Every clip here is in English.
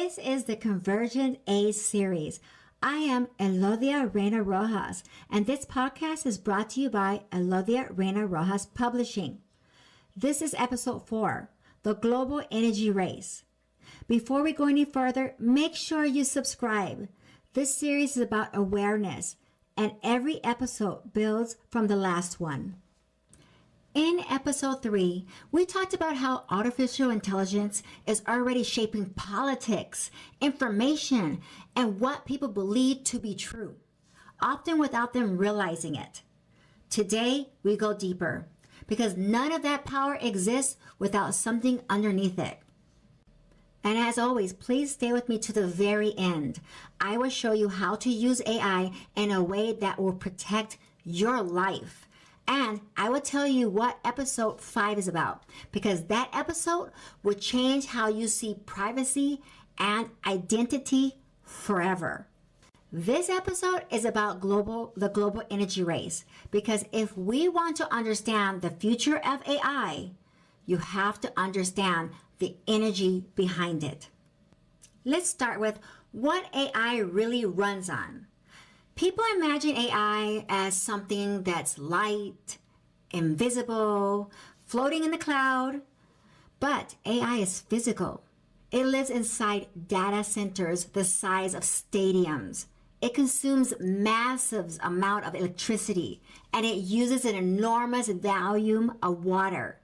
This is the Convergence A series. I am Elodia Reina Rojas, and this podcast is brought to you by Elodia Reina Rojas Publishing. This is episode 4, The Global Energy Race. Before we go any further, make sure you subscribe. This series is about awareness, and every episode builds from the last one. In episode 3, we talked about how artificial intelligence is already shaping politics, information, and what people believe to be true, often without them realizing it. Today, we go deeper, because none of that power exists without something underneath it. And as always, please stay with me to the very end. I will show you how to use AI in a way that will protect your life. And I will tell you what episode 5 is about, because that episode will change how you see privacy and identity forever. This episode is about the global energy race, because if we want to understand the future of AI, you have to understand the energy behind it. Let's start with what AI really runs on. People imagine AI as something that's light, invisible, floating in the cloud. But AI is physical. It lives inside data centers the size of stadiums. It consumes massive amount of electricity, and it uses an enormous volume of water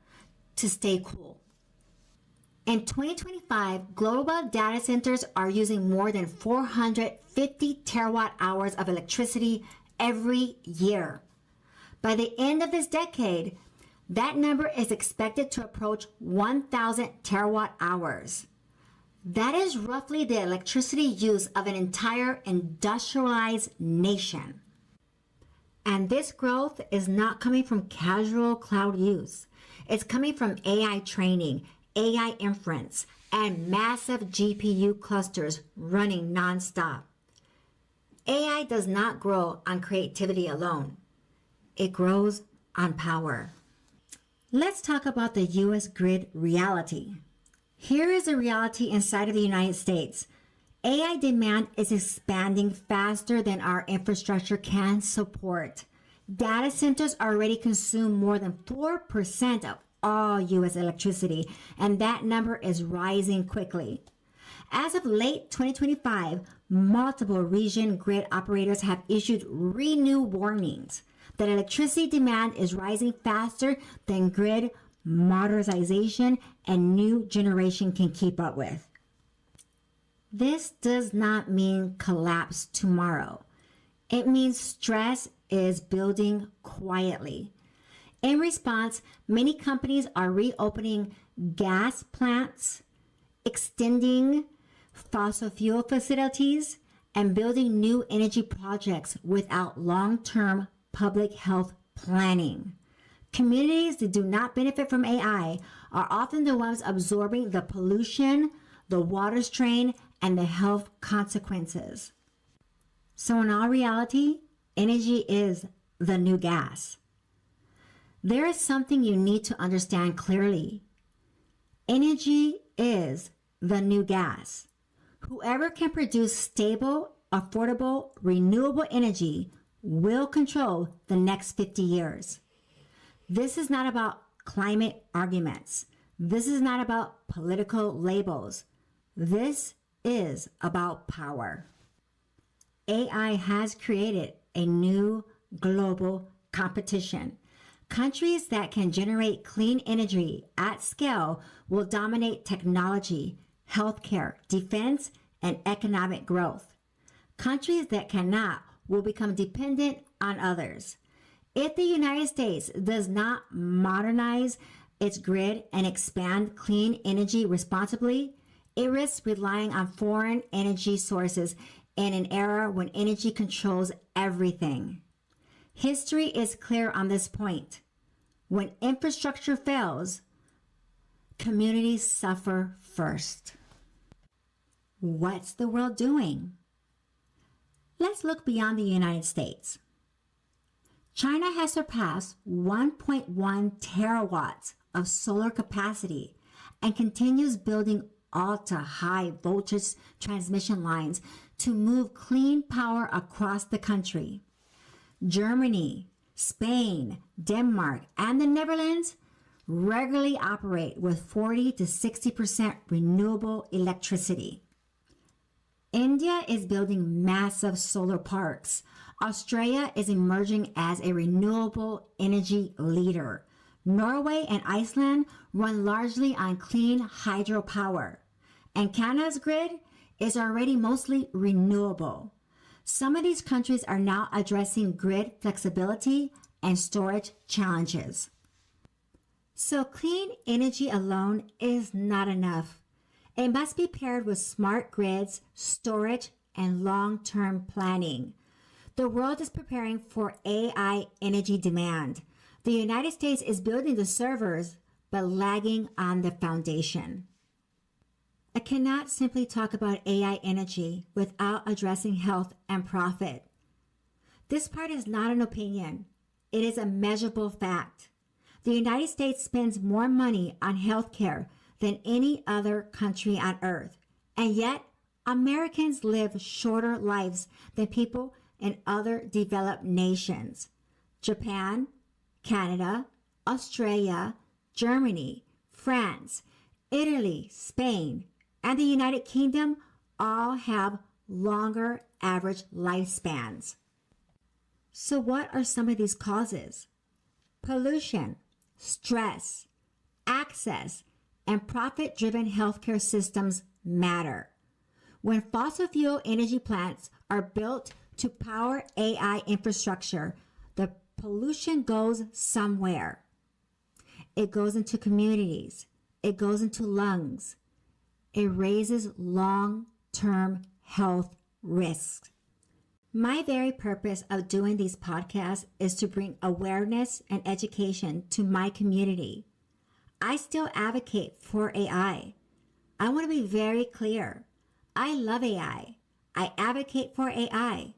to stay cool. In 2025, global data centers are using more than 450 terawatt hours of electricity every year. By the end of this decade, that number is expected to approach 1,000 terawatt hours. That is roughly the electricity use of an entire industrialized nation. And this growth is not coming from casual cloud use. It's coming from AI training, AI inference, and massive GPU clusters running nonstop. AI does not grow on creativity alone. It grows on power. Let's talk about the US grid reality. Here is the reality inside of the United States. AI demand is expanding faster than our infrastructure can support. Data centers already consume more than 4% of all U.S. electricity, and that number is rising quickly. As of late 2025, multiple region grid operators have issued renewed warnings that electricity demand is rising faster than grid modernization and new generation can keep up with. This does not mean collapse tomorrow. It means stress is building quietly. In response, many companies are reopening gas plants, extending fossil fuel facilities, and building new energy projects without long-term public health planning. Communities that do not benefit from AI are often the ones absorbing the pollution, the water strain, and the health consequences. So in all reality, energy is the new gas. There is something you need to understand clearly. Energy is the new gas. Whoever can produce stable, affordable, renewable energy will control the next 50 years. This is not about climate arguments. This is not about political labels. This is about power. AI has created a new global competition. Countries that can generate clean energy at scale will dominate technology, healthcare, defense, and economic growth. Countries that cannot will become dependent on others. If the United States does not modernize its grid and expand clean energy responsibly, it risks relying on foreign energy sources in an era when energy controls everything. History is clear on this point. When infrastructure fails, communities suffer first. What's the world doing? Let's look beyond the United States. China has surpassed 1.1 terawatts of solar capacity and continues building ultra high voltage transmission lines to move clean power across the country. Germany, Spain, Denmark, and the Netherlands regularly operate with 40 to 60% renewable electricity. India is building massive solar parks. Australia is emerging as a renewable energy leader. Norway and Iceland run largely on clean hydropower. And Canada's grid is already mostly renewable. Some of these countries are now addressing grid flexibility and storage challenges. So clean energy alone is not enough. It must be paired with smart grids, storage, and long-term planning. The world is preparing for AI energy demand. The United States is building the servers, but lagging on the foundation. I cannot simply talk about AI energy without addressing health and profit. This part is not an opinion. It is a measurable fact. The United States spends more money on healthcare than any other country on earth. And yet, Americans live shorter lives than people in other developed nations. Japan, Canada, Australia, Germany, France, Italy, Spain, and the United Kingdom all have longer average lifespans. So what are some of these causes? Pollution, stress, access, and profit-driven healthcare systems matter. When fossil fuel energy plants are built to power AI infrastructure, the pollution goes somewhere. It goes into communities. It goes into lungs. It raises long-term health risks. My very purpose of doing these podcasts is to bring awareness and education to my community. I still advocate for AI. I want to be very clear. I love AI. I advocate for AI.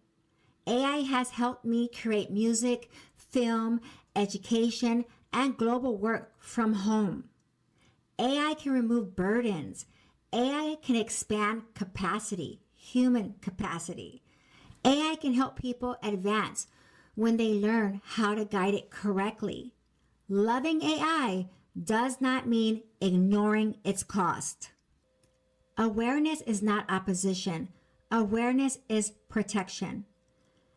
AI has helped me create music, film, education, and global work from home. AI can remove burdens. AI can expand capacity, human capacity. AI can help people advance when they learn how to guide it correctly. Loving AI does not mean ignoring its cost. Awareness is not opposition. Awareness is protection.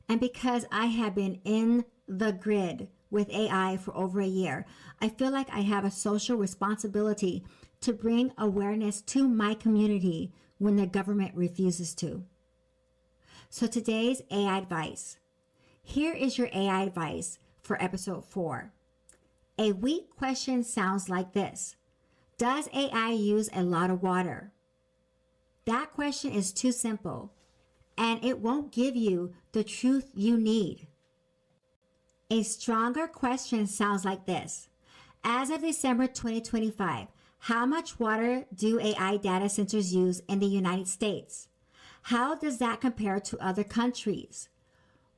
And because I have been in the grid with AI for over a year, I feel like I have a social responsibility to bring awareness to my community when the government refuses to. So today's AI advice. Here is your AI advice for episode 4. A weak question sounds like this. Does AI use a lot of water? That question is too simple, and it won't give you the truth you need. A stronger question sounds like this. As of December 2025, how much water do AI data centers use in the United States? How does that compare to other countries?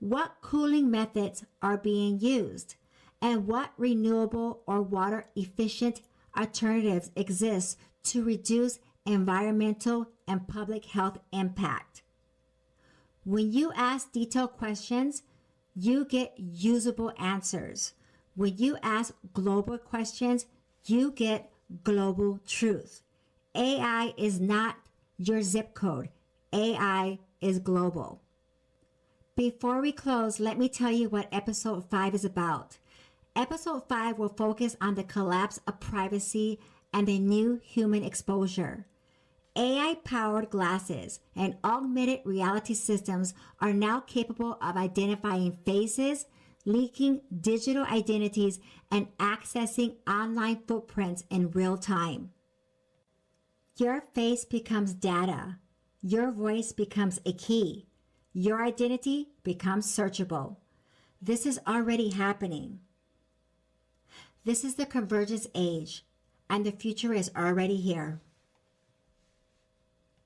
What cooling methods are being used? And what renewable or water efficient alternatives exist to reduce environmental and public health impact? When you ask detailed questions, you get usable answers. When you ask global questions, you get global truth. AI is not your zip code. AI is global. Before we close, let me tell you what episode 5 is about. Episode 5 will focus on the collapse of privacy and the new human exposure. AI-powered glasses and augmented reality systems are now capable of identifying faces, leaking digital identities, and accessing online footprints in real time. Your face becomes data. Your voice becomes a key. Your identity becomes searchable. This is already happening. This is the convergence age, and the future is already here.